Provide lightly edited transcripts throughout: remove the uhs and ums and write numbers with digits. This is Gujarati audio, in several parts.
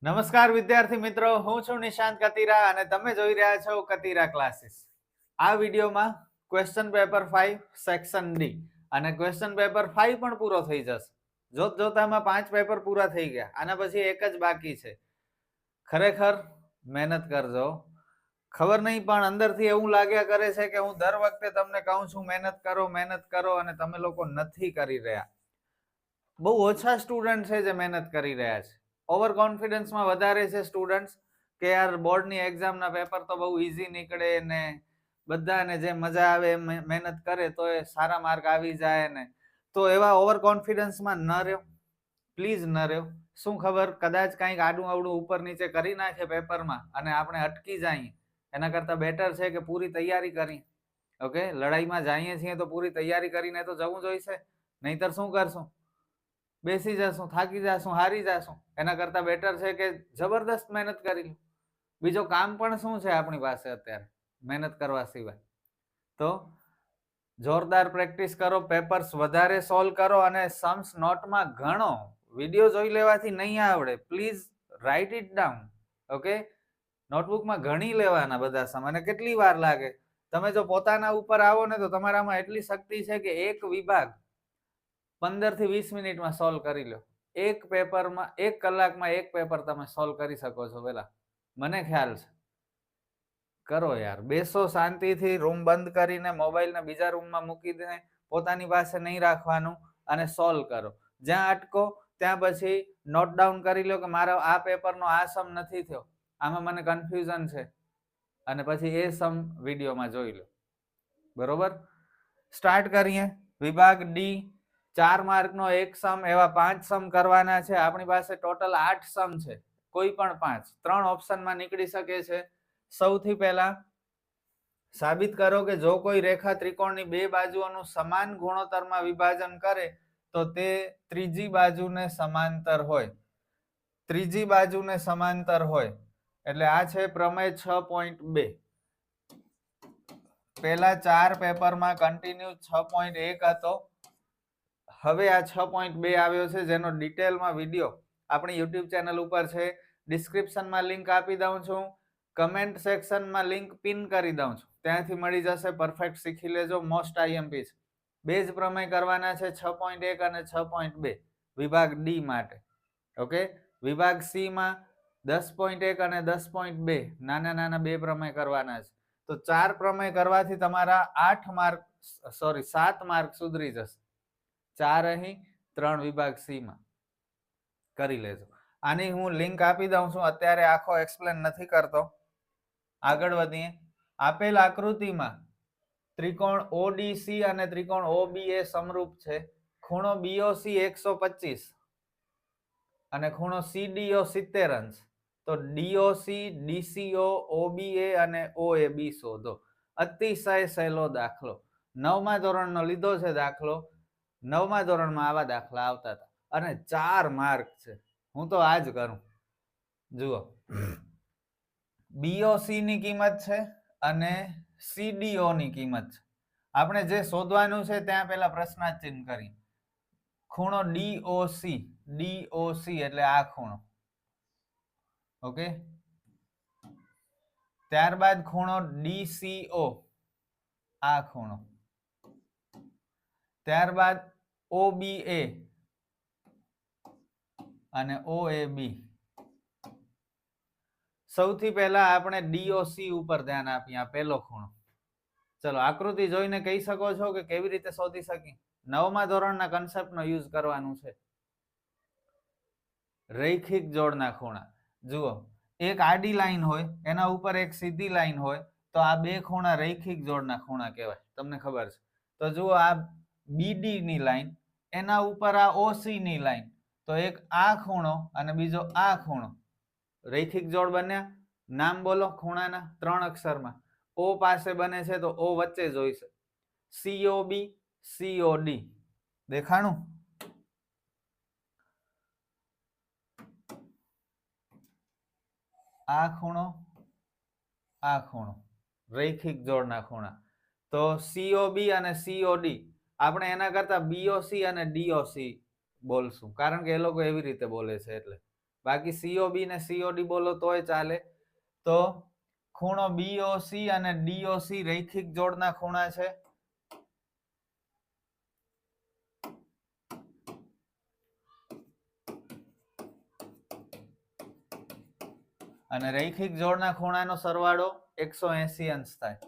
નમસ્કાર વિદ્યાર્થી મિત્રો, હું છું નિશાંત કતીરા અને તમે જોઈ રહ્યા છો કતીરા ક્લાસીસ. આ વિડીયોમાં ક્વેશ્ચન પેપર 5 સેક્શન ડી અને ક્વેશ્ચન પેપર 5 પણ પૂરો થઈ જશે. જોતામાં 5 પેપર પૂરા થઈ ગયા, આના પછી એક જ બાકી છે. ખરેખર મહેનત કરજો. ખબર નહીં પણ અંદરથી એવું લાગ્યા કરે છે કે હું દર વખતે તમને કહું છું મહેનત કરો અને તમે લોકો નથી કરી રહ્યા. બહુ ઓછા સ્ટુડન્ટ છે જે મહેનત કરી રહ્યા છે. ઓવર કોન્ફિડન્સમાં વધારે છે સ્ટુડન્ટ્સ કે યાર બોર્ડની એક્ઝામના પેપર તો બહુ ઈઝી નીકળે ને બધાને જે મજા આવે એમ મહેનત કરે તો એ સારા માર્ક આવી જાય ને, તો એવા ઓવર કોન્ફિડન્સમાં ન રહ્યો, પ્લીઝ ન રહ્યો. શું ખબર કદાચ કંઈક આડું અવડું ઉપર નીચે કરી નાખે પેપરમાં અને આપણે અટકી જઈએ, એના કરતાં બેટર છે કે પૂરી તૈયારી કરી. ઓકે, લડાઈમાં જઈએ છીએ તો પૂરી તૈયારી કરીને તો જવું જોઈશે, નહીતર શું કરશું? બેસી જશું, થાકી જશું, હારી જશું. એના કરતાં બેટર છે કે જબરદસ્ત મહેનત કરી લો. બીજો કામ પણ શું છે આપણી પાસે અત્યારે મહેનત કરવા સિવાય? તો જોરદાર પ્રેક્ટિસ કરો, પેપર્સ વધારે સોલ્વ કરો અને સમ્સ નોટમાં ગણો. વિડીયો જોઈ લેવાથી નહીં આવડે, please write it down. Okay, નોટબુકમાં ગણી લેવાના બધા સમ. અને કેટલી વાર લાગે? તમે જો પોતાના ઉપર આવો ને તો તમારામાં એટલી શક્તિ છે કે એક વિભાગ 15 થી 20 મિનિટમાં સોલ્વ કરી લો. એક પેપરમાં 1 કલાકમાં એક પેપર તમે સોલ્વ કરી શકો છો. પેલા મને ખ્યાલ છે. કરો યાર, બેસો શાંતિથી, રૂમ બંધ કરીને મોબાઈલને બીજા રૂમમાં મૂકી દે, પોતાની પાસે નહીં રાખવાનું અને સોલ્વ કરો. જ્યાં અટકો ત્યાં પછી નોટ ડાઉન કરી લો કે મારો આ પેપરનો આ સમ નથી થયો, આમાં મને કન્ફ્યુઝન છે, અને પછી એ સમ વિડીયોમાં જોઈ લો. બરોબર, સ્ટાર્ટ કરીએ. વિભાગ ડી, 4 માર્કનો એક સમ, એવા 5 સમ કરવાના છે. આપણી પાસે ટોટલ 8 સમ છે, કોઈ પણ 5, 3 ઓપ્શનમાં નીકળી શકે છે. સૌથી પહેલા સાબિત કરો કે જો કોઈ રેખા ત્રિકોણની બે બાજુઓનું સમાન ગુણોત્તરમાં વિભાજન કરે તો તે ત્રીજી બાજુને સમાંતર હોય. ત્રીજી બાજુને સમાંતર હોય એટલે આ છે પ્રમેય 6.2. પહેલા 4 પેપરમાં કન્ટિન્યુ 6.1 હતો. હવે આ 6.2 આવ્યો છે, જેનો ડિટેલમાં વિડીયો આપણી યુટ્યુબ ચેનલ ઉપર છે. ડિસ્ક્રિપ્શનમાં લિંક આપી દઉં છું, કમેન્ટ સેક્શનમાં લિંક પિન કરી દઉં છું, ત્યાંથી મળી જશે. પરફેક્ટ શીખી લેજો. મોસ્ટ આઈએમપી છે. બે જ પ્રમેય કરવાના છે, 6.1 અને 6.2 વિભાગ ડી માટે. ઓકે, વિભાગ સી માં 10.1 અને 10.2 નાના નાના બે પ્રમેય કરવાના છે. તો 4 પ્રમેય કરવાથી તમારા 7 માર્ક સુધરી જશે. 4 અહીં, 3 વિભાગ સી માં કરી લેજો. આની હું લિંક આપી દઉં છું, અત્યારે આખો એક્સપ્લેન નથી કરતો. આગળ વધીએ. આપેલ આકૃતિમાં ત્રિકોણ ઓડીસી અને ત્રિકોણ ઓબીએ સમરૂપ છે. ખૂણો બીઓસી 125 અને ખૂણો સીડીઓ 70 અંશ. તો ડીઓસી, ડીસીઓ, ઓબીએ અને ઓએબી શોધો. અતિશય સહેલો દાખલો. 9મા ધોરણનો લીધો છે દાખલો. 9મા ધોરણમાં આવા દાખલા આવતા હતા અને 4 માર્ક છે. હું તો આ જ કરું. જુઓ, બીઓસી ની કિંમત છે અને સીડીઓ ની કિંમત છે. આપણે જે શોધવાનું છે ત્યાં પેલા પ્રશ્નાર્થ ચિહ્ન કરી. ખૂણો ડીઓસી, ડીઓસી એટલે આ ખૂણો. ઓકે, ત્યારબાદ ખૂણો ડીસીઓ, આ ખૂણો. ત્યારબાદ ઓબીએ અને ઓએબી. સૌથી પહેલા આપણે ડીઓસી ઉપર ધ્યાન આપીએ. આ પહેલો ખૂણો. ચલો, આકૃતિ જોઈને કહી શકો છો કે કેવી રીતે શોધી શકી? 9મા ધોરણના કન્સેપ્ટનો યુઝ કરવાનું છે. રૈખિક જોડના ખૂણા. જુઓ, એક આડી લાઈન હોય, એના ઉપર એક સીધી લાઈન હોય, તો આ બે ખૂણા રૈખિક જોડના ખૂણા કહેવાય. તમને ખબર છે? તો જુઓ, આ બીડી ની લાઈન, એના ઉપર આ ઓસી ની લાઈન, તો એક આ ખૂણો અને બીજો આ ખૂણો રૈખિક જોડ બન્યા. નામ બોલો ખૂણાના 3 અક્ષરમાં. ઓ પાસે બને છે તો ઓ વચ્ચે જોઈશે. સીઓબી, સીઓડી. દેખાણું? આ ખૂણો, આ ખૂણો રૈખિક જોડના ખૂણા. તો સીઓબી અને સીઓડી આપણે એના કરતા બીઓસી અને ડીઓસી બોલશું, કારણ કે એ લોકો એવી રીતે બોલે છે એટલે. બાકી સીઓબી ને સીઓડી બોલો તોય ચાલે. તો ખૂણો બીઓસી અને ડીઓસી રૈખિક જોડના ખૂણા છે. અને રૈખિક જોડના ખૂણાનો સરવાળો 180 અંશ થાય.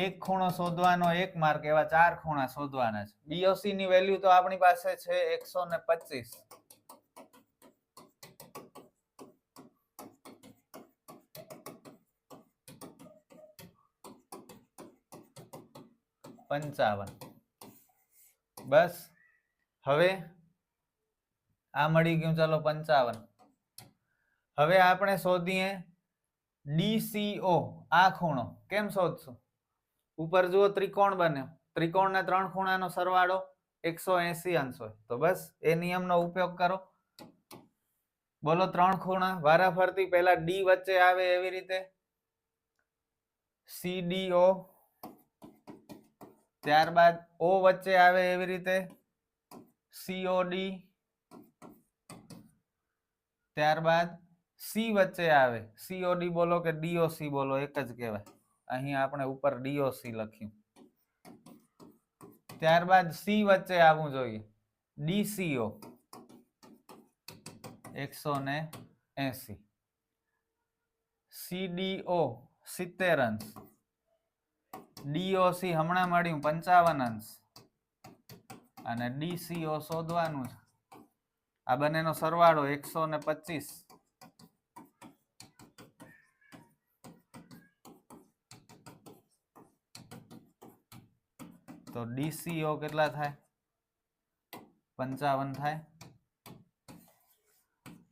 એક ખૂણો શોધવાનો 1 માર્ક, એવા 4 ખૂણા શોધવાના છે. બીઓસી ની વેલ્યુ તો આપણી પાસે છે 125. બસ હવે આ મળી ગયું. ચલો 55. હવે આપણે શોધીએ ડીસીઓ આ ખૂણો. કેમ શોધશું? ઉપર જુઓ ત્રિકોણ બન્યો, ત્રિકોણના 3 ખૂણાનો સરવાળો 180 અંશ હોય. તો બસ એ નિયમનો ઉપયોગ કરો. બોલો 3 ખૂણા વારાફરતી, પહેલા ડી વચ્ચે આવે એવી રીતે સીડીઓ, ત્યારબાદ ઓ વચ્ચે આવે એવી રીતે સીઓડી, ત્યારબાદ સી વચ્ચે આવે સીઓડી બોલો કે ડીઓસી બોલો એક જ કહેવાય. અહીં આપણે ઉપર ડીઓસી લખ્યું. ત્યારબાદ સી વચ્ચે આવવું જોઈએ ડીસીઓ 180, સીડીઓ 70 અંશ, ડીઓસી હમણાં મળ્યું 55 અંશ, અને ડીસીઓ શોધવાનું છે. આ બંનેનો સરવાળો 125. તો ડીસીઓ કેટલા થાય? 55 થાય.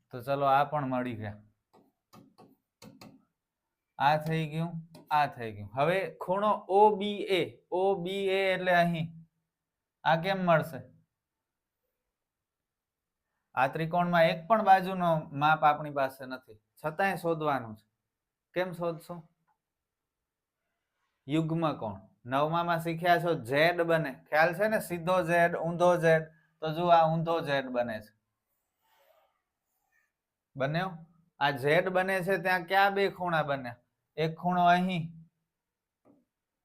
તો ચલો આ પણ મળી ગયા. આ થઈ ગયું, આ થઈ ગયું. હવે ખૂણો ઓબીએ, ઓબીએ એટલે અહીં આ કેમ મળશે? આ ત્રિકોણમાં એક પણ બાજુનો માપ આપણી પાસે નથી, છતાંય શોધવાનું છે. કેમ શોધશું? યુગ્મ કોણ. 9માં શીખ્યા છો ઝેડ બને, ખ્યાલ છે ને? સીધો ઝેડ, ઊંધો ઝેડ. તો જો આ ઊંધો ઝેડ બને છે. બન્યો. આ ઝેડ બને છે ત્યાં ક્યાં બે ખૂણા બન્યા? એક ખૂણો અહીં,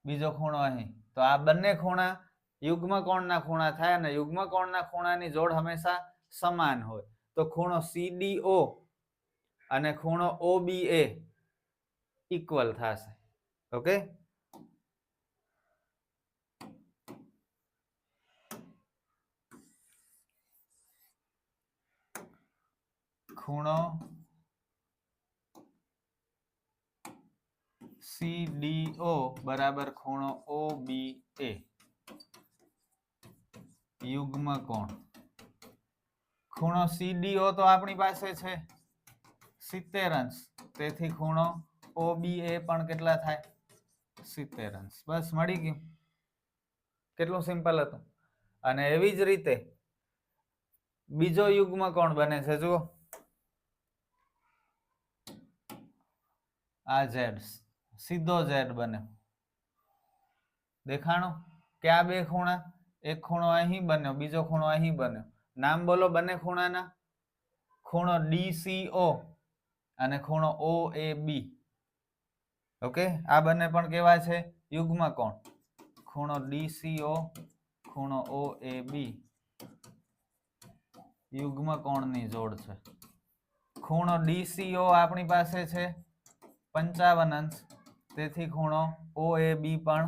બીજો ખૂણો અહીં. તો આ બંને ખૂણા યુગ્મ કોણના ખૂણા થાય, અને યુગ્મ કોણના ખૂણાની જોડ હંમેશા સમાન હોય. તો ખૂણો સીડીઓ અને ખૂણો ઓબીએ ઇક્વલ થશે. ઓકે, ખૂણો સીડીઓ બરાબર ખૂણો ઓબીએ યુગ્મ કોણ. ખૂણો સીડીઓ તો આપણી પાસે છે 70 અંશ, તેથી ખૂણો ઓબીએ પણ કેટલા થાય? 70 અંશ. બસ મળી ગયું. કેટલું સિમ્પલ હતું. અને એવી જ રીતે બીજો યુગ્મ કોણ બને છે. જુઓ આ ઝેડ, સીધો ઝેડ બને. દેખાણો? ક્યાં બે ખૂણા? એક ખૂણો અહીં બન્યો, બીજો ખૂણો અહીં બન્યો. નામ બોલો બંને ખૂણાના. ખૂણો ડીસીઓ અને ખૂણો ઓએબી. ઓકે, આ બંને પણ કેવા છે? યુગ્મ કોણ. ખૂણો ડીસીઓ, ખૂણો ઓએબી યુગ્મ કોણની જોડ છે. ખૂણો ડીસીઓ આપણી પાસે છે 55 અંશ, તેથી ખૂણો ઓએબી પણ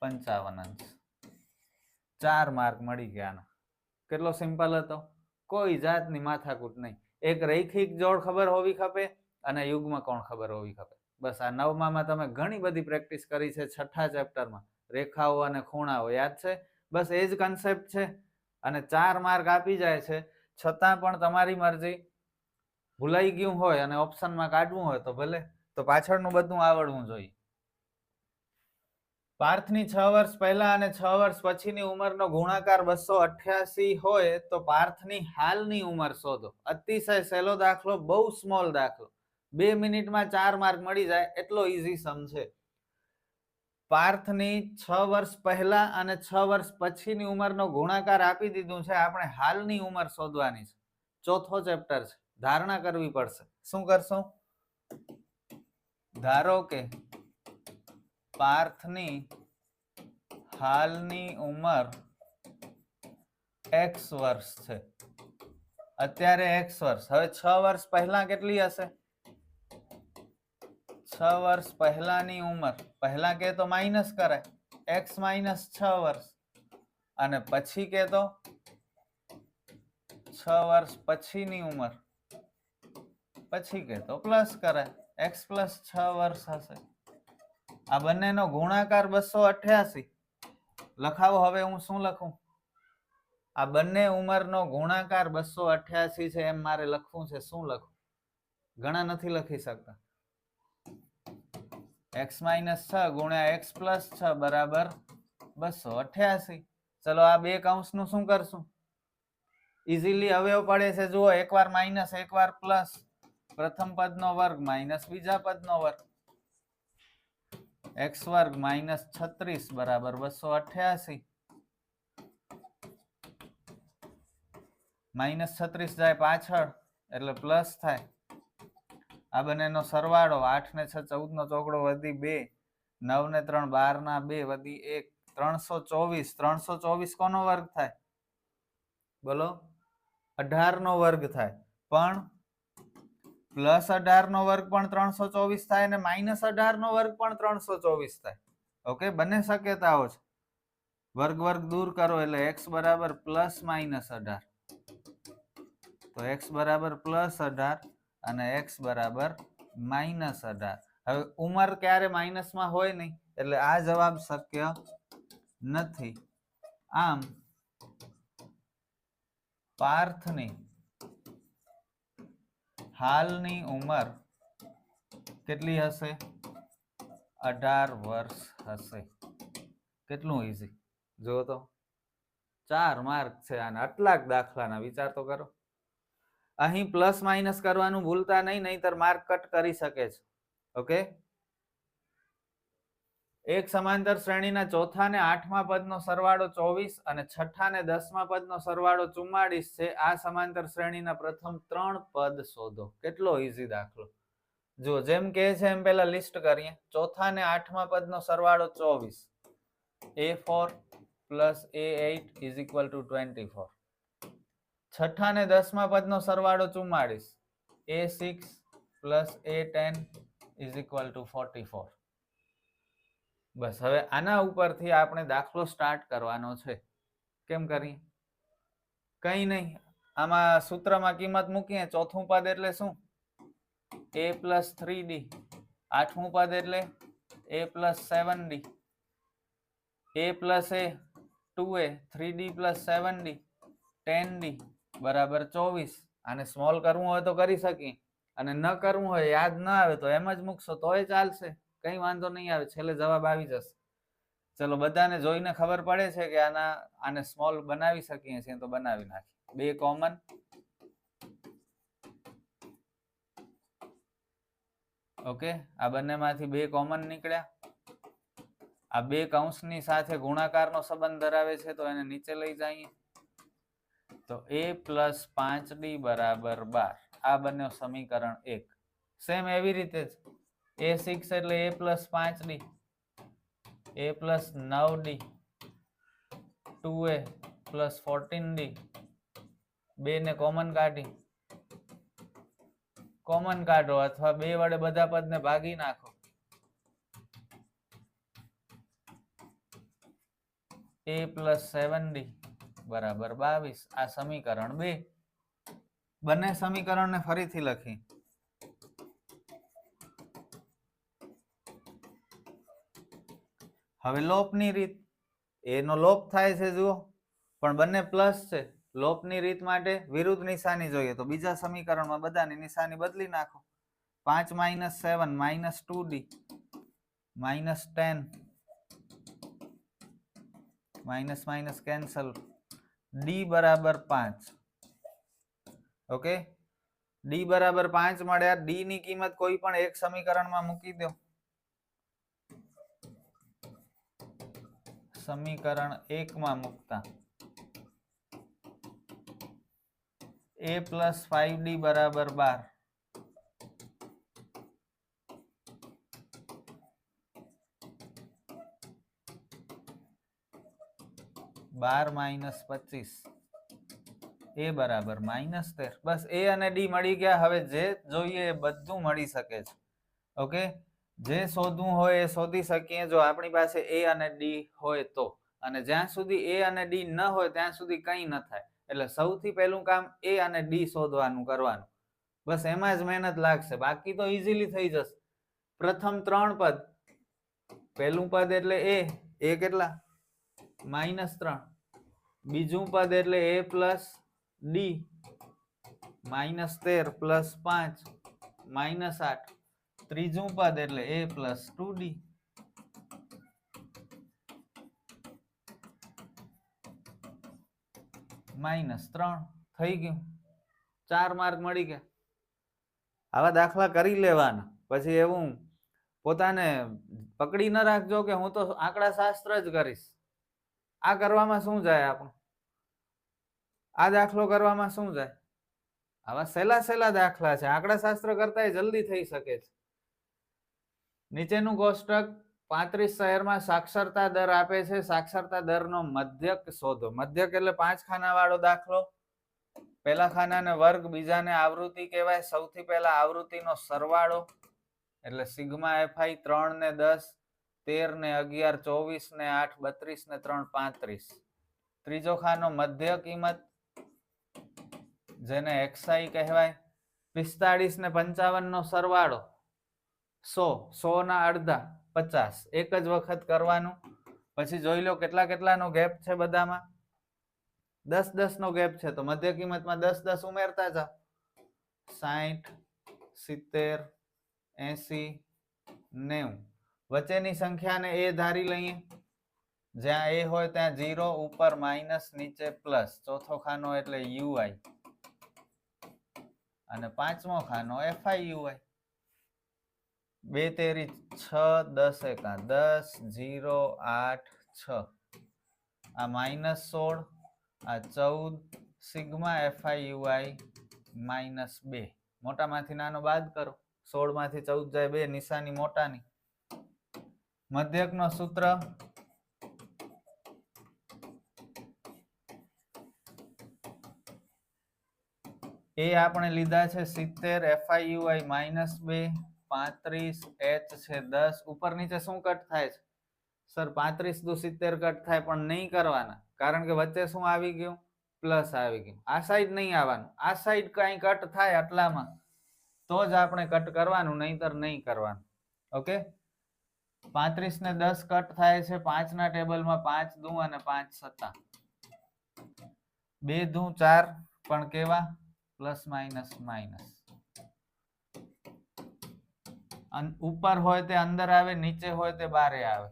55 અંશ. 4 માર્ક મળી ગયા. કેટલો સિમ્પલ હતો. કોઈ જાતની માથાકૂટ નહીં. એક રૈખિક જોડ ખબર હોવી ખપે અને યુગ્મ કોણ ખબર હોવી ખપે. બસ આ 9માં તમે ઘણી બધી પ્રેક્ટિસ કરી છે. 6થા ચેપ્ટરમાં રેખાઓ અને ખૂણાઓ યાદ છે. બસ એ જ કન્સેપ્ટ છે. અને 4 માર્ક આપી જાય છે, છતાં પણ તમારી મરજી. ભૂલાઈ ગયું હોય અને ઓપ્શનમાં કાઢવું હોય તો ભલે, તો પાછળનું બધું આવડવું જોઈએ. પાર્થની 6 વર્ષ પહેલા અને 6 વર્ષ પછીની ઉંમરનો ગુણાકાર 288 હોય તો પાર્થની હાલની ઉંમર શોધો. અતિશય સહેલો દાખલો, બહુ સ્મોલ દાખલો. 2 મિનિટમાં 4 માર્ક મળી જાય એટલો ઈઝી સમ છે. પાર્થની 6 વર્ષ પહેલા અને 6 વર્ષ પછીની ઉંમરનો ગુણાકાર આપી દીધું છે, આપણે હાલની ઉંમર શોધવાની છે. ચોથો ચેપ્ટર છે, ધારણા કરવી પડશે. શું કરશું? ધારો કે પાર્થની હાલની ઉંમર x વર્ષ છે, અત્યારે x વર્ષ. હવે 6 વર્ષ પહેલા કેટલી હશે? 6 વર્ષ પહેલાની ઉંમર, પહેલા કે તો માઇનસ કરાય, x માઇનસ 6 વર્ષ, અને પછી કે તો 6 વર્ષ પછીની ઉંમર, પછી કે તો પ્લસ કરાય, x પ્લસ 6 વર્ષ હશે. આ બંનેનો ગુણાકાર 288 લખાવો. હવે હું શું લખું? આ બંને ઉંમરનો ગુણાકાર 288 છે એમ મારે લખવું છે. શું લખું? ઘણા નથી લખી શકતા. x માઇનસ 6 ગુણ્યા x પ્લસ 6 બરાબર 288. ચલો આ બે કૌંસનું શું કરશું? ઇઝીલી અવયવ પડે છે. જુઓ, એકવાર માઇનસ એકવાર પ્લસ, પ્રથમ પદનો વર્ગ માઇનસ બીજા પદનો વર્ગ, x વર્ગ માઇનસ 36 બરાબર 288. માઇનસ 36 જાય પાછળ એટલે પ્લસ થાય. આ બંનેનો સરવાળો 8 ને 6 14 નો ચોકડો વધી 2, 9 ને 3 12 ના 2 વધી 1, 324. 324 કોનો વર્ગ થાય? બોલો? 18 નો વર્ગ થાય. પણ પ્લસ 18 નો વર્ગ પણ 324 થાય અને માઇનસ 18 નો વર્ગ પણ 324 થાય. ઓકે, બંને શક્યતાઓ છે. વર્ગ વર્ગ દૂર કરો એટલે x બરાબર પ્લસ માઇનસ 18. તો x બરાબર પ્લસ 18 અને x બરાબર માઇનસ 18. હવે ઉંમર ક્યારે માઇનસમાં હોય નહીં, એટલે આ જવાબ શક્ય નથી. આમ પાર્થની હાલની ઉંમર કેટલી હશે? 18 વર્ષ હશે. કેટલું ઈઝી જો તો. 4 માર્ક છે આના, આટલાક દાખલાના. વિચાર તો કરો. અહીં પ્લસ માઇનસ કરવાનું ભૂલતા નહીં, નહીતર માર્ક કટ કરી શકે છે. ઓકે, એક સમાંતર શ્રેણીના ચોથા ને 8મા પદનો સરવાળો 24 અને છઠ્ઠા ને 10મા પદનો સરવાળો 44 છે. આ સમાંતર શ્રેણીના પ્રથમ 3 પદ શોધો. કેટલો ઈઝી દાખલો. જો જેમ કે છે એમ પહેલા લિસ્ટ કરીએ. ચોથા ને 8મા પદનો સરવાળો 24, a4 plus a8 is equal to 24. છઠ્ઠા ને 10મા પદનો સરવાળો 44, a6 plus a10 is equal to 44. બસ, હવે આના ઉપરથી આપણે દાખલો સ્ટાર્ટ કરવાનો છે. કેમ કરીએ? કઈ નહીં, આમાં સૂત્રમાં કિંમત મૂકીએ. ચોથું પદ એટલે શું? a plus 3d. 8મું પદ એટલે a plus 7d. a plus a 2a, 3d plus 7d, 10d બરાબર 24. આને સ્મોલ કરવું હોય તો કરી શકીએ, અને ન કરવું હોય, યાદ ન આવે તો એમ જ મૂકશો તોય ચાલશે. કઈ વાંધો નહીં આવે, છેલ્લે જવાબ આવી જશે. ચલો, બધાને જોઈને ખબર પડે છે કે આને સ્મોલ બનાવી શકીએ છીએ, તો બનાવી નાખીએ. બે કોમન, ઓકે, આ બંનેમાંથી બે કોમન નીકળ્યા. આ બે કૌંસની સાથે ગુણાકારનો સંબંધ ધરાવે છે, તો એને નીચે લઈ જઈએ. તો a પ્લસ 5d બરાબર 12. આ બન્યો સમીકરણ 1. સેમ એવી રીતે જ a6 એટલે a plus 5d, a plus 9d, 2a plus 14d. બે ને કોમન કાઢો અથવા બે વડે બધા પદને ભાગી નાખો. a પ્લસ 7d બરાબર 22. આ સમીકરણ 2. બંને સમીકરણને ફરીથી લખી. હવે લોપની રીત. એનો લોપ થાય છે જુઓ, પણ બંને પ્લસ છે. લોપની રીત માટે વિરુદ્ધ નિશાની જોઈએ, તો બીજા સમીકરણમાં બધાની નિશાની બદલી નાખો. 5 minus 7 minus 2d minus 10, minus minus cancel, d બરાબર 5. ઓકે, d બરાબર 5 મળ્યા. d ની કિંમત કોઈ પણ એક સમીકરણમાં મૂકી દો. સમીકરણ 1 માં મૂકતા a + 5d = 12 12 - 25 a બરાબર -13 બસ a અને d મળી ગયા હવે જે જોઈએ એ બધું મળી શકે છે ઓકે જે શોધવું હોય એ શોધી શકીએ જો આપણી પાસે a અને d હોય તો અને જ્યાં સુધી a અને d ન હોય ત્યાં સુધી કંઈ ન થાય એટલે સૌથી પહેલું કામ a અને d શોધવાનું કરવાનું બસ એમાં જ મહેનત લાગશે બાકી તો ઈઝીલી થઈ જશે પ્રથમ 3 પદ પહેલું પદ એટલે a કેટલા -3 બીજું પદ એટલે a + d -13 + 5 -8 ત્રીજું પદ એટલે a + 2d -3 થઈ ગયું 4 માર્ક મળી ગયા આવા દાખલા કરી લેવાના પછી એવું પોતાને પકડી ન રાખજો કે હું તો આંકડા શાસ્ત્ર જ કરીશ આ કરવામાં શું જાય આપણું આ દાખલો કરવામાં શું જાય આવા સહેલા દાખલા છે આંકડા શાસ્ત્ર કરતા જલ્દી થઈ શકે છે નીચેનું કોષ્ટક 35 શહેરમાં સાક્ષરતા દર આપે છે સાક્ષરતા દરનો મધ્યક શોધો મધ્યક એટલે 5 ખાના વાળો દાખલો પહેલા ખાનાને વર્ગ બીજાને આવૃત્તિ કહેવાય સૌથી પહેલા આવૃત્તિનો સરવાળો એટલે સિગ્મા fi 3 ને 10 13 ને 11 24 ને 8 32 ને 3 35 ત્રીજો ખાનો મધ્ય કિંમત જેને xi કહેવાય 45 ને 55 નો સરવાળો 100 ના અડધા 50 એક જ વખત કરવાનું પછી જોઈ લો કેટલાનો ગેપ છે બધામાં 10 નો ગેપ છે તો મધ્ય કિંમતમાં 10 ઉમેરતા જાઓ 60 70 80 90 વચ્ચેની સંખ્યાને a ધારી લઈએ જ્યાં a હોય ત્યાં 0 ઉપર માઇનસ નીચે પ્લસ ચોથો ખાનો એટલે ui અને પાંચમો ખાનો fiui 2 તેરી 6 10 એકા 10 0 8 6 આ -16 આ 14 સિગ્મા fiui -2 મોટામાંથી નાનો બાદ કરો 16 માંથી 14 જાય 2 નિશાની મોટાની મધ્યકનો સૂત્ર એ આપણે લીધા છે 70 fiui -2 35 h છે 10 ઉપર નીચે શું કટ થાય છે સર 35 દુ 70 કટ થાય પણ નહીં કરવાના કારણ કે વચ્ચે શું આવી ગયું પ્લસ આવી ગયું આ સાઈડ નહીં આવવાનું આ સાઈડ કઈ કટ થાય આટલામાં તો જ આપણે કટ કરવાનું નહીતર નહીં કરવાનું ઓકે 35 ને 10 કટ થાય છે 5 ના ટેબલમાં 5 દુ અને 5 સત્તા 2 દુ 4 પણ કેવા પ્લસ માઇનસ માઇનસ ઉપર હોય તે અંદર આવે નીચે હોય તે બારે આવે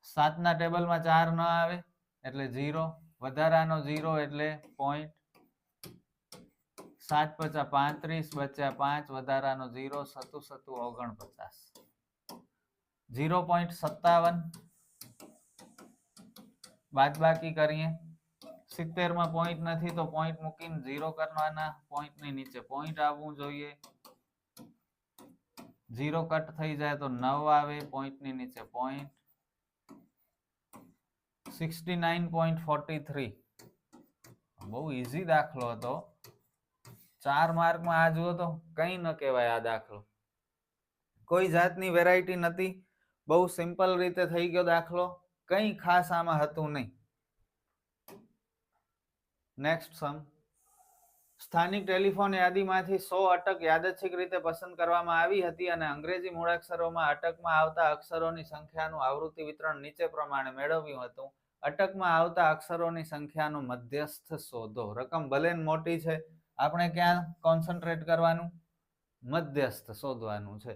7 ના ટેબલમાં 4 ન આવે એટલે 0 વધારાનો 0 એટલે પોઈન્ટ 7 × 35 બચ્યા 5 વધારાનો 0 સતુ 49 0.57 બાદબાકી કરીએ 70 માં પોઈન્ટ નથી તો પોઈન્ટ મૂકીને 0 કરવાના પોઈન્ટ ની નીચે પોઈન્ટ આવવું જોઈએ 0 કટ થઈ જાય તો 9 આવે પોઈન્ટ ની નીચે પોઈન્ટ 69.43 બહુ ઈઝી દાખલો હતો 4 માર્કમાં આ જુઓ તો કઈ ન કહેવાય આ દાખલો કોઈ જાતની વેરાયટી નથી બહુ સિમ્પલ રીતે થઈ ગયો દાખલો કઈ ખાસ આમાં હતું નહીં નેક્સ્ટ સમ સ્થાનિક ટેલિફોન યાદીમાંથી 100 અટક યાદચ્છિક રીતે પસંદ કરવામાં આવી હતી અને અંગ્રેજી મૂળાક્ષરોમાં અટકમાં આવતા અક્ષરોની સંખ્યાનું આવૃત્તિ વિતરણ નીચે પ્રમાણે મેળવ્યું હતું અટકમાં આવતા અક્ષરોની સંખ્યાનો મધ્યસ્થ શોધો રકમ ભલે મોટી છે આપણે ક્યાં કોન્સન્ટ્રેટ કરવાનું મધ્યસ્થ શોધવાનું છે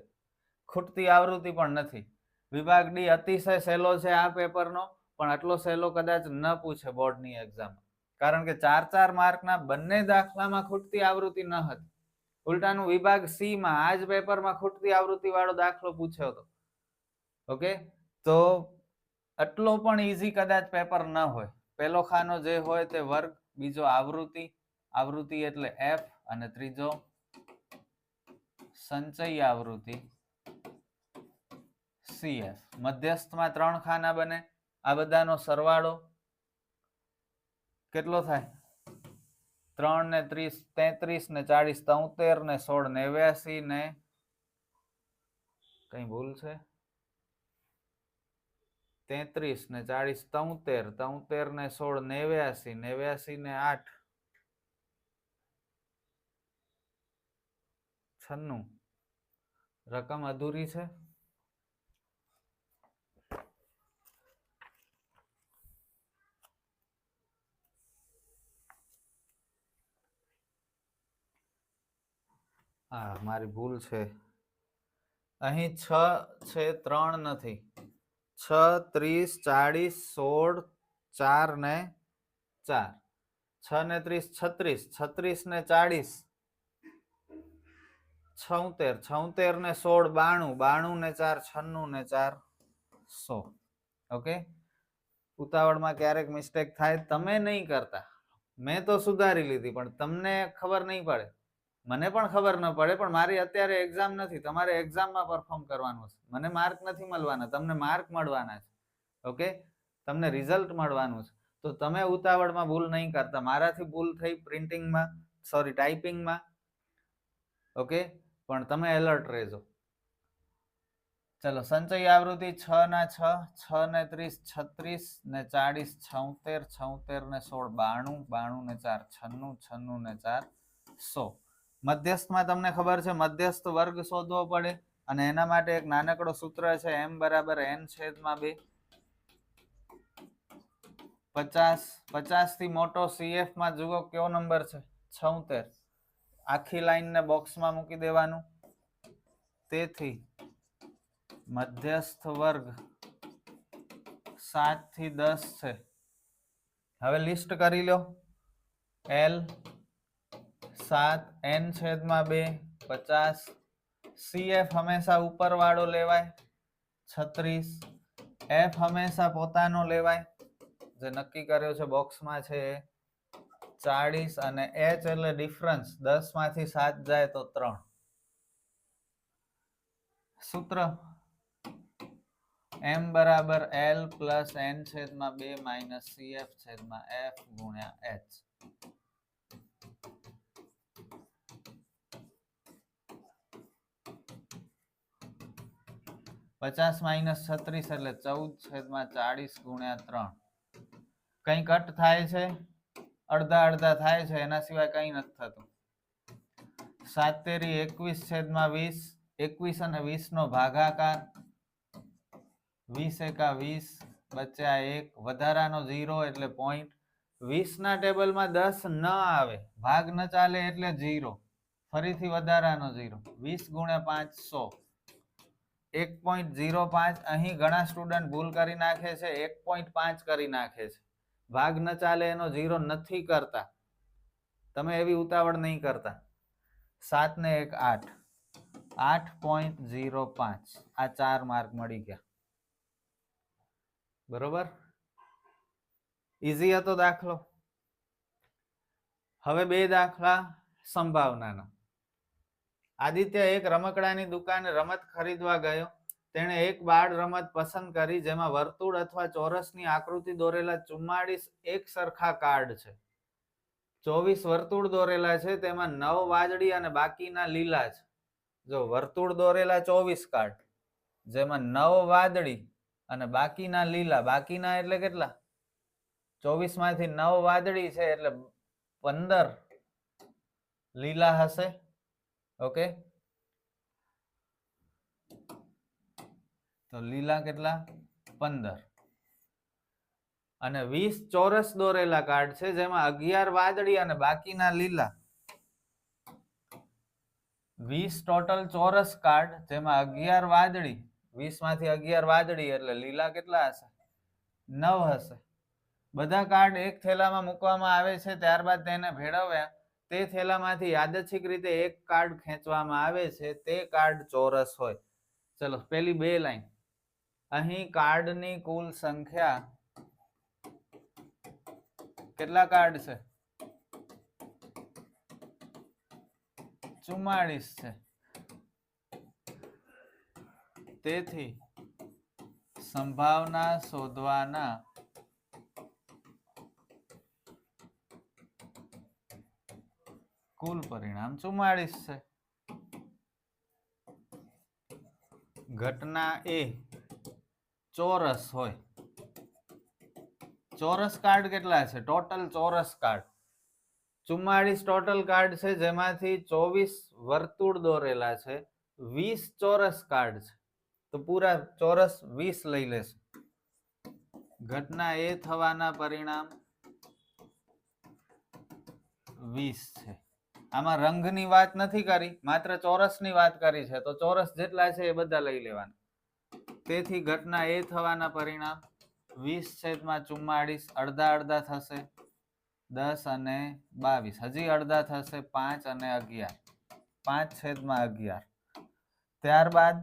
ખૂટતી આવૃત્તિ પણ નથી વિભાગ ડી અતિશય સહેલો છે આ પેપરનો પણ આટલો સહેલો કદાચ ન પૂછે બોર્ડની એક્ઝામ કારણ કે 4 માર્કના બંને દાખલામાં ખૂટતી આવૃત્તિ ન હતી ઉલટાનું વિભાગ સી માં આ જ પેપરમાં ખૂટતી આવૃત્તિ વાળો દાખલો પૂછ્યો હતો ઓકે તો આટલો પણ ઈઝી કદાચ પેપર ન હોય. પહેલો ખાનો જે હોય તે વર્ગ, બીજો આવૃત્તિ, આવૃત્તિ એટલે F, અને ત્રીજો સંચયી આવૃત્તિ CF. મધ્યસ્થમાં 3 ખાના બને. આ બધાનો સરવાળો કેટલો થાય? 3 ને 30 33 ને 40 73 ને 16 89 ને કઈ ભૂલ છે? 33 ને 40 73 73 ને 16 89 89 ને 8 96. રકમ અધૂરી છે. હા, મારી ભૂલ છે. અહીં 6 છે, 3 નથી. 6 30 40 16 4 ને 4 6 ને 30 36 36 ને 40 76 76 ને 16 92 92 ને 4 96 ને 4 100. ઓકે, ઉતાવળમાં ક્યારેક મિસ્ટેક થાય, તમે નહીં કરતા. મેં તો સુધારી લીધી, પણ તમને ખબર નહીં પડે, મને પણ ખબર ન પડે. પણ મારી અત્યારે એક્ઝામ નથી, તમારે એક્ઝામમાં પરફોર્મ કરવાનું છે. મને માર્ક નથી મળવાના, તમને માર્ક મળવાના છે. ઓકે, તમને રિઝલ્ટ મળવાનું છે. તો તમે ઉતાવળમાં ભૂલ નહીં કરતા. મારાથી ભૂલ થઈ પ્રિન્ટિંગમાં, સોરી ટાઈપિંગમાં. ઓકે, પણ તમે એલર્ટ રહેજો. ચલો, સંચયી આવૃત્તિ 6 ના 6 6 ને 30 36 ને 40 76 76 ને 16 92 92 ને 4 96 96 ને 4 100. મધ્યસ્થમાં તમને ખબર છે મધ્યસ્થ વર્ગ શોધવો પડે, અને એના માટે એક નાનકડો સૂત્ર છે, m બરાબર n/2. 50 50 થી મોટો CF માં જુઓ કયો નંબર છે? 76. આખી લાઈનને બોક્સમાં મૂકી દેવાનું. તેથી મધ્યસ્થ વર્ગ 7 થી 10 છે. હવે લિસ્ટ કરી લો. L 7 n/2 50. CF હંમેશા ઉપર વાળો લેવાય 36. F હંમેશા પોતાનો લેવાય, જે નક્કી કર્યો છે બોક્સમાં છે 40, અને H એટલે ડિફરન્સ, 10 માંથી 7 જાય તો 3. સૂત્ર m બરાબર L plus n/2 minus CF/F ગુણ્યા H. પચાસ માઇનસ 36 એટલે 14/40 ગુણ્યા 3. કઈ કટ થાય છે? અડધા અડધા થાય છે, એના સિવાય કઈ નથી થતું. 7 તેરી 21/20. 21 અને 20 નો ભાગાકાર. 20 એકા 20, બચ્યા 1, વધારાનો 0 એટલે પોઈન્ટ. 20 ના ટેબલમાં 10 ન આવે, ભાગ ન ચાલે એટલે 0, ફરીથી વધારાનો 0. 20 ગુણ્યા 5 100. 1.05. અહીં ઘણા સ્ટુડન્ટ ભૂલ કરી નાખે છે, 1.5 કરી નાખે છે. ભાગ ન ચાલે એનો 0 નથી કરતા. તમે એવી ઉતાવળ નહીં કરતા. 7 ને 1 8. 8.05. આ 4 માર્ક મળી ગયા. બરોબર, ઈઝી હતો દાખલો. હવે 2 દાખલા સંભાવનાના. આદિત્ય એક રમકડાની દુકાને રમત ખરીદવા ગયો. તેણે એક બાળ રમત પસંદ કરી, જેમાં વર્તુળ અથવા ચોરસની આકૃતિ દોરેલા 44 એક સરખા કાર્ડ છે. 24 વર્તુળ દોરેલા છે, તેમાં 9 વાદળી અને બાકીના લીલા છે. જો વર્તુળ દોરેલા 24 કાર્ડ, જેમાં 9 વાદળી અને બાકીના લીલા. બાકીના એટલે કેટલા? 24 માંથી 9 વાદળી છે એટલે 15 લીલા હશે. ઓકે, તો લીલા કેટલા? 15. અને 20 ચોરસ દોરેલા કાર્ડ છે, જેમાં 11 વાદળી અને બાકીના લીલા. 20 ટોટલ ચોરસ કાર્ડ, જેમાં 11 વાદળી. 20 માંથી 11 વાદળી એટલે લીલા કેટલા હશે? 9 હશે. બધા કાર્ડ એક થેલામાં મૂકવામાં આવે છે, ત્યારબાદ તેને ભેળવ્યા. તે થેલામાંથી યાદચ્છિક રીતે એક કાર્ડ ખેંચવામાં આવે છે, તે કાર્ડ ચોરસ હોય. ચલો, પેલી 2 લાઈન. અહીં કાર્ડની કુલ સંખ્યા કેટલા કાર્ડ છે? 44 છે. તેથી સંભાવના શોધવાના કુલ પરિણામ 44 છે. ઘટના એ ચોરસ હોય. ચોરસ કાર્ડ કેટલા છે? ટોટલ ચોરસ કાર્ડ 44 ટોટલ કાર્ડ છે, જેમાંથી 24 વર્તુળ દોરેલા છે. 20 ચોરસ કાર્ડ છે, તો પૂરા ચોરસ 20 લઈ લેશું. ઘટના એ થવાના પરિણામ 20 છે. આમાં રંગની વાત નથી કરી, માત્ર ચોરસની વાત કરી છે, તો ચોરસ જેટલા છે એ બધા લઈ લેવાના. તેથી ઘટના એ થવાના પરિણામ 20/44 અડધા અડધા થશે 10 અને 22, હજી અડધા થશે 5 અને 11, 5/11. ત્યારબાદ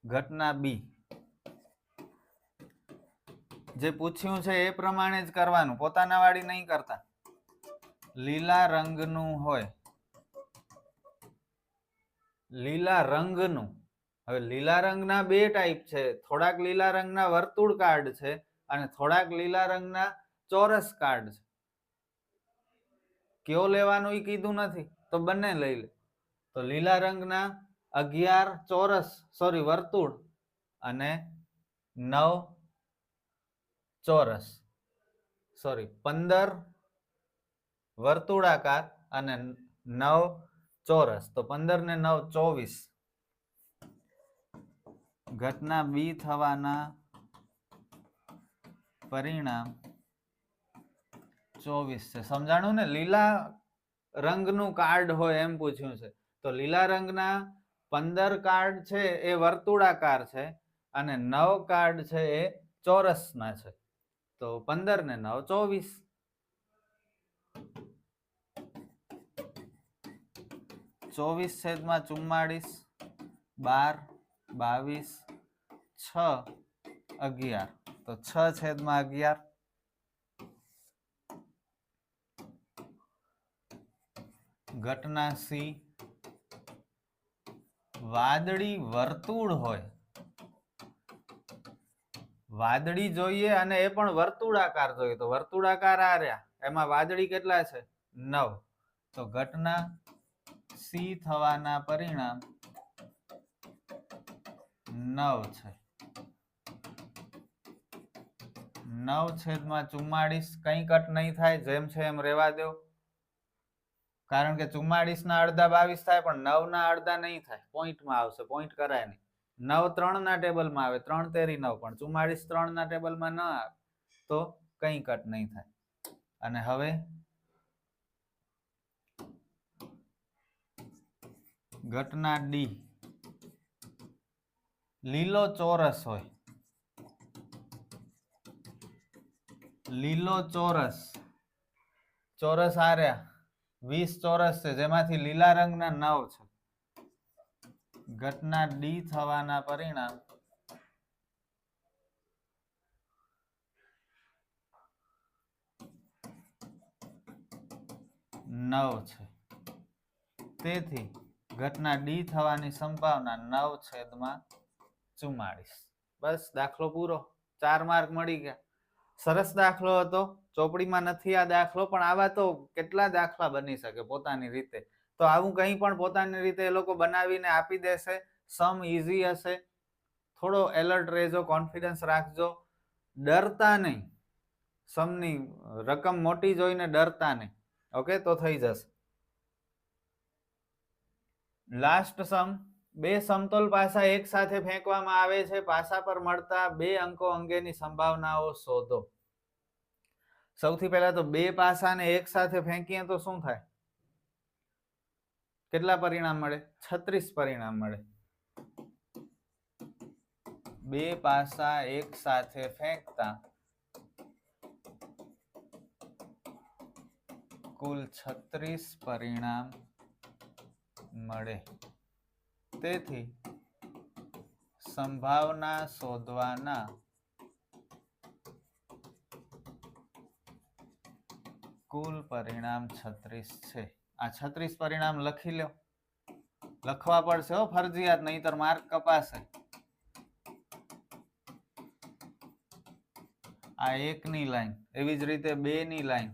ઘટના બી, જે પૂછ્યું છે એ પ્રમાણે જ કરવાનું, પોતાના વાળી નહીં કરતા. લીલા રંગનું હોય, લીલા રંગનું. હવે લીલા રંગના બે ટાઈપ છે, થોડાક લીલા રંગના વર્તુળ કાર્ડ છે અને થોડાક લીલા રંગના ચોરસ કાર્ડ છે. કયો લેવાનું એ કીધું નથી, તો બંને લઈ લે. તો લીલા રંગના 11 ચોરસ વર્તુળ અને 9 ચોરસ 15 વર્તુળાકાર અને 9 ચોરસ, તો 15 ને 9 24. ઘટના બી થવાના પરિણામ 24 છે. સમજાણું ને? લીલા રંગનું કાર્ડ હોય એમ પૂછ્યું છે, તો લીલા રંગના 15 કાર્ડ છે એ વર્તુળાકાર છે અને 9 કાર્ડ છે એ ચોરસના છે, તો 15 ને 9 24. 24/44 12 22 6 11, તો 6/11. ઘટના સી, વાદળી વર્તુળ હોય, વાદળી જોઈએ અને એ પણ વર્તુળાકાર જોઈએ, તો વર્તુળાકાર આ રહ્યા, એમાં વાદળી કેટલા છે? 9. તો ઘટના સી થવાના પરિણામ 9 છે. 9/44 કઈ કટ નહીં થાય, જેમ છે એમ રહેવા દો, કારણ કે 44 ના અડધા 22 થાય, પણ 9 ના અડધા નહીં થાય, પોઈન્ટમાં આવશે, પોઈન્ટ કરાય નહીં. 9 3 ના ટેબલમાં આવે, 3 તેરી 9, પણ 44 3 ના ટેબલમાં ન આવે, તો કઈ કટ નહીં થાય. અને હવે ઘટના ડી, લીલો ચોરસ હોય, લીલો ચોરસ આ રહ્યા 20 ચોરસ છે, જેમાંથી લીલા રંગના 9 છે. ઘટના ડી થવાના પરિણામ 9 છે. તેથી ઘટના ડી થવાની સંભાવના 9/44. બસ, દાખલો પૂરો. 4 માર્ક મળી ગયા. સરસ દાખલો હતો, ચોપડીમાં નથી આ દાખલો, પણ આવા તો કેટલા દાખલા બની શકે પોતાની રીતે. તો આવું કંઈ પણ પોતાની રીતે એ લોકો બનાવીને આપી દેશે. સમ ઈઝી હશે. થોડો એલર્ટ રહેજો, કોન્ફિડન્સ રાખજો, ડરતા નહીં. સમની રકમ મોટી જોઈને ડરતા નહીં. ઓકે, તો થઈ જશે. લાસ્ટ સમ, બે સમતોલ પાસા એક સાથે ફેંકવામાં આવે છે, પાસા પર મળતા 2 અંકો અંગેની સંભાવનાઓ શોધો. સૌથી પહેલા તો બે પાસાને એક સાથે ફેંકીએ તો શું થાય? કેટલા પરિણામ મળે? 36 પરિણામ મળે. બે પાસા એક સાથે ફેંકતા કુલ 36 પરિણામ મળે. તેથી સંભાવના શોધવાના કુલ પરિણામ 36 છે. આ 36 પરિણામ લખી લો. લખવા પડશે હો ફરજિયાત, નહીતર માર્ક કપાશે. આ 1 ની લાઈન, એવી જ રીતે 2 ની લાઈન,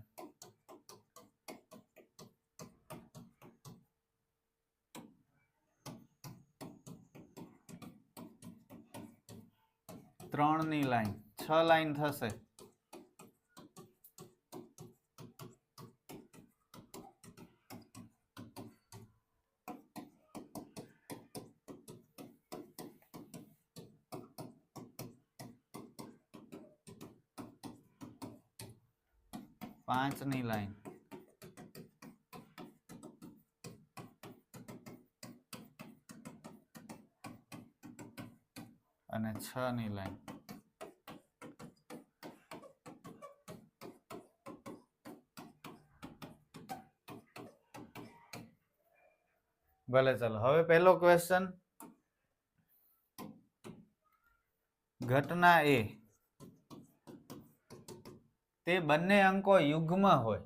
ત્રણ ની લાઈન, 6 લાઈન થશે. પાંચ ની લાઈન, અને 6 ની લાઈન. ભલે ચલો, હવે પહેલો ક્વેશ્ચન. ઘટના એ તે બંને અંકો યુગ્મ હોય,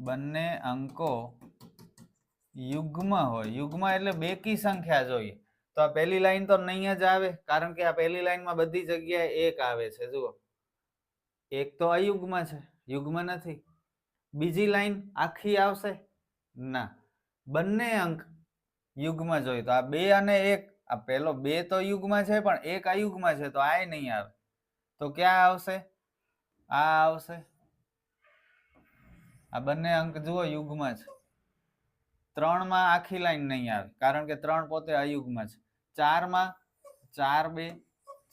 બંને અંકો યુગ્મ હોય. યુગ્મ એટલે બેકી સંખ્યા જોઈએ. તો આ પહેલી લાઈન તો નહીં જ આવે, કારણ કે આ પહેલી લાઈનમાં બધી જગ્યાએ 1 આવે છે. જુઓ, 1 તો અયુગ્મ છે, યુગ્મ નથી. બીજી લાઈન આખી આવશે ના, બંને અંક યુગ્મ જોઈએ. તો આ 2 અને 1, આ પેલો 2 તો યુગ્મ છે પણ 1 અયુગ્મ છે, તો આ નહીં આવે. તો ક્યાં આવશે? આ આવશે. આ બંને અંક જુઓ યુગ્મ છે. 3 માં આખી લાઈન નહીં આવે, કારણ કે 3 પોતે અયુગ્મ છે. 4 માં 4 2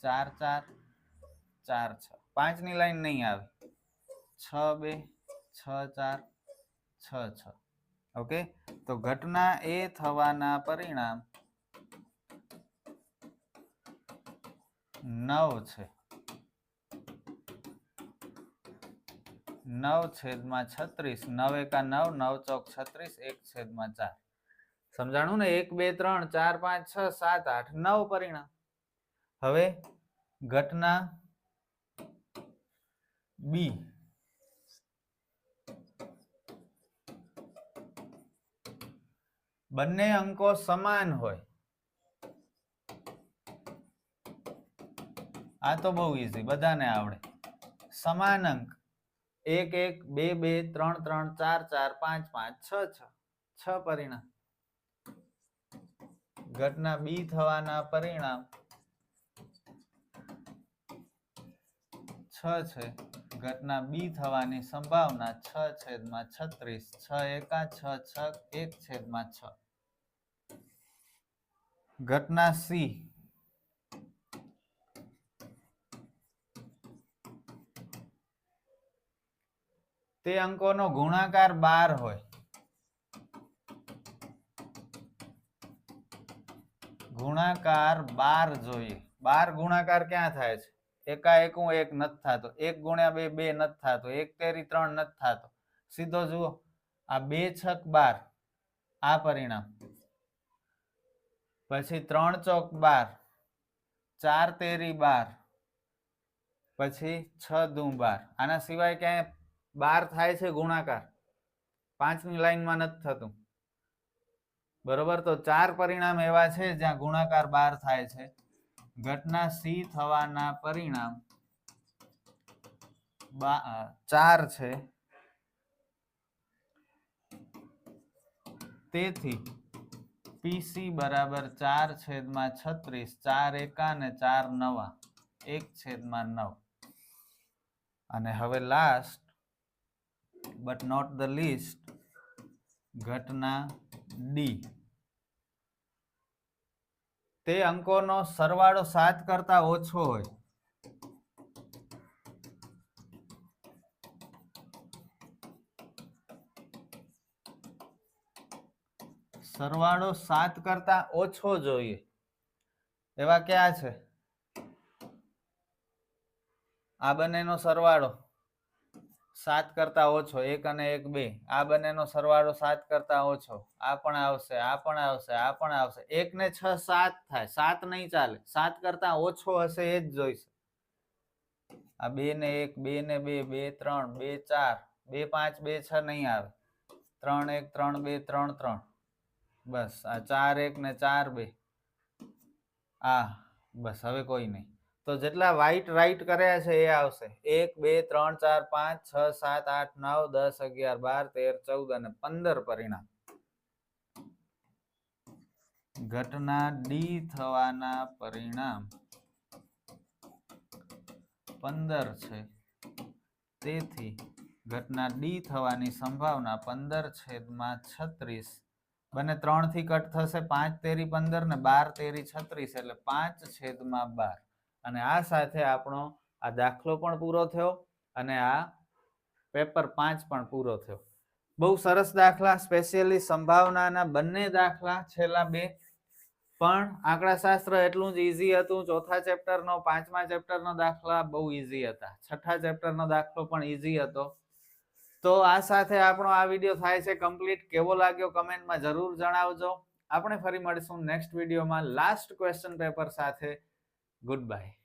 4 4 4 6, 5 ની લાઈન નહીં આવે. 6 2 6 4 6 6. ઓકે, તો ઘટના એ થવાના પરિણામ 9 છે. 9/36. 9 એકા 9, 9 ચોક 36, 1/4. સમજાણું ને? 1 2 3 4 5 6 7 8 9 પરિણામ. હવે ઘટના બી. બંને અંકો સમાન હોય. આ તો બહુ ઈઝી, બધાને આવડે. સમાન અંક 1 1 2 2 3 3 4 4 5 5 6 6, 6 પરિણામ. ઘટના બી થવાના પરિણામ 6 છે. ઘટના બી થવાની સંભાવના 6/36. 6 એકા 6 6, 1/6. ઘટના સી. તે અંકોનો ગુણાકાર 12 હોય. ગુણાકાર 12 જોઈએ. 12 ગુણાકાર ક્યાં થાય છે? એકા એકું 1 નથી થતો. 1 ગુણ્યા 2 2 નથી થતો. 1 તેરી 3 નથી થતો. સીધો જુઓ, આ 2 છક 12, આ પરિણામ. પછી 3 ચોક 12, 4 તેરી 12, પછી 6 દુ 12. આના સિવાય ક્યાંય 12 થાય છે ગુણાકાર? 5 ની લાઈનમાં નથી થતું. બરોબર, તો 4 પરિણામ એવા છે જ્યાં ગુણાકાર 12 થાય છે. ઘટના સી થવાના પરિણામ 4 છે. તેથી પીસી બરાબર 4/36. 4 એકા ને 4 9, 1/9. અને હવે last but not the least, ઘટના ડી. તે અંકોનો સરવાળો 7 કરતા ઓછો હોય. સરવાળો 7 કરતા ઓછો જોઈએ. એવા ક્યાં છે? આ બંનેનો સરવાળો 7 કરતા ઓછો, 1 અને 1 2, આ બંનેનો સરવાળો 7 કરતા ઓછો, આ પણ આવશે, આ પણ આવશે, આ પણ આવશે. 1 ને 6 7 થાય, 7 નહીં ચાલે, 7 કરતા ઓછો હશે એ જ જોઈશે. આ 2 ને 1, 2 ને 2, 2 3, 2 4, 2 5, 2 6 નહીં આવે. 3 1, 3 2, 3 3, બસ. આ 4 1 ને 4 2, આ બસ. હવે કોઈ નહીં. તો જેટલા વ્હાઈટ રાઈટ કર્યા છે એ આવશે. 1 2 3 4 5 6 7 8 9 10 11 12 13 14 અને 15 પરિણામ. ઘટના ડી થવાના પરિણામ 15 છે. તેથી ઘટના ડી થવાની સંભાવના 15/36. બંને 3 થી કટ થશે. 5 તેરી 15 ને 12 તેરી 36, એટલે 5/12. અને આ સાથે આપણો આ દાખલો પણ પૂરો થયો અને આ પેપર 5 પણ પૂરો થયો. બહુ સરસ દાખલા, સ્પેશિયલી સંભાવનાના બંને દાખલા છેલ્લા બે પણ આંકડાશાસ્ત્ર એટલું જ ઈઝી હતું. ચોથા ચેપ્ટરનો, પાંચમા ચેપ્ટરનો દાખલા બહુ ઈઝી હતા. છઠ્ઠા ચેપ્ટરનો દાખલો પણ ઈઝી હતો. તો આ સાથે આપણો આ વિડીયો થાય છે કમ્પ્લીટ. કેવો લાગ્યો કમેન્ટમાં જરૂર જણાવજો. આપણે ફરી મળીશું નેક્સ્ટ વિડીયોમાં લાસ્ટ ક્વેશ્ચન પેપર સાથે. Good bye.